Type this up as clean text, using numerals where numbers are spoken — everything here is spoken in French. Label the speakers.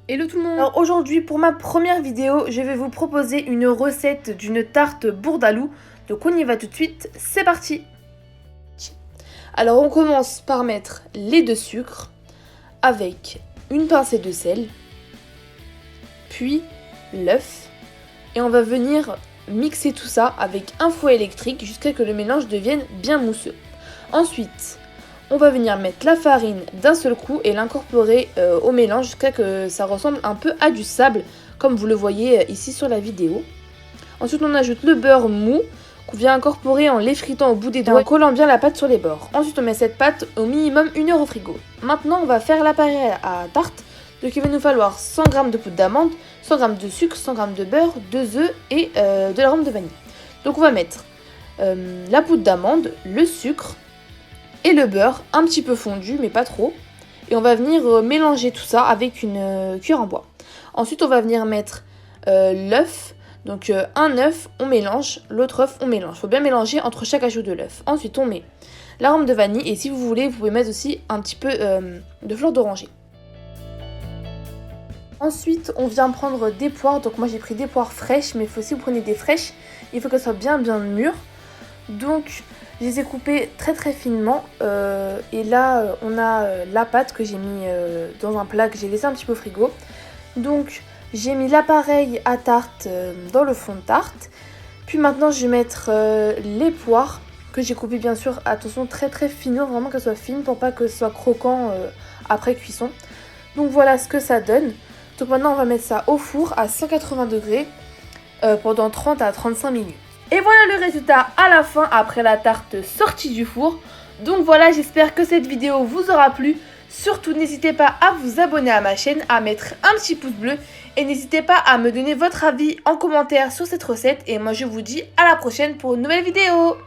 Speaker 1: Hello tout le monde.
Speaker 2: Alors aujourd'hui, pour ma première vidéo, je vais vous proposer une recette d'une tarte bourdaloue. Donc on y va tout de suite, c'est parti. Alors on commence par mettre les deux sucres avec une pincée de sel, puis l'œuf, et on va venir mixer tout ça avec un fouet électrique jusqu'à ce que le mélange devienne bien mousseux. Ensuite, on va venir mettre la farine d'un seul coup et l'incorporer au mélange jusqu'à ce que ça ressemble un peu à du sable, comme vous le voyez ici sur la vidéo. Ensuite, on ajoute le beurre mou qu'on vient incorporer en l'effritant au bout des doigts, en collant bien la pâte sur les bords. Ensuite, on met cette pâte au minimum 1 heure au frigo. Maintenant, on va faire l'appareil à tarte. Donc, il va nous falloir 100 g de poudre d'amande, 100 g de sucre, 100 g de beurre, 2 œufs et de l'arôme de vanille. Donc, on va mettre la poudre d'amande, le sucre et le beurre, un petit peu fondu, mais pas trop. Et on va venir mélanger tout ça avec une cuillère en bois. Ensuite, on va venir mettre l'œuf. Donc un œuf, on mélange, l'autre œuf, on mélange. Il faut bien mélanger entre chaque ajout de l'œuf. Ensuite, on met l'arôme de vanille et si vous voulez, vous pouvez mettre aussi un petit peu de fleur d'oranger. Ensuite, on vient prendre des poires. Donc moi, j'ai pris des poires fraîches, mais il faut aussi que vous preniez des fraîches. Il faut qu'elles soient bien mûres. Donc, je les ai coupées très très finement. Et là, on a la pâte que j'ai mis dans un plat que j'ai laissé un petit peu au frigo. Donc, j'ai mis l'appareil à tarte dans le fond de tarte. Puis maintenant, je vais mettre les poires que j'ai coupées bien sûr, attention très très finement, vraiment qu'elles soient fines pour pas que ce soit croquant après cuisson. Donc voilà ce que ça donne. Donc maintenant, on va mettre ça au four à 180 degrés pendant 30 à 35 minutes. Et voilà le résultat à la fin après la tarte sortie du four. Donc voilà, j'espère que cette vidéo vous aura plu. Surtout, n'hésitez pas à vous abonner à ma chaîne, à mettre un petit pouce bleu et n'hésitez pas à me donner votre avis en commentaire sur cette recette. Et moi, je vous dis à la prochaine pour une nouvelle vidéo.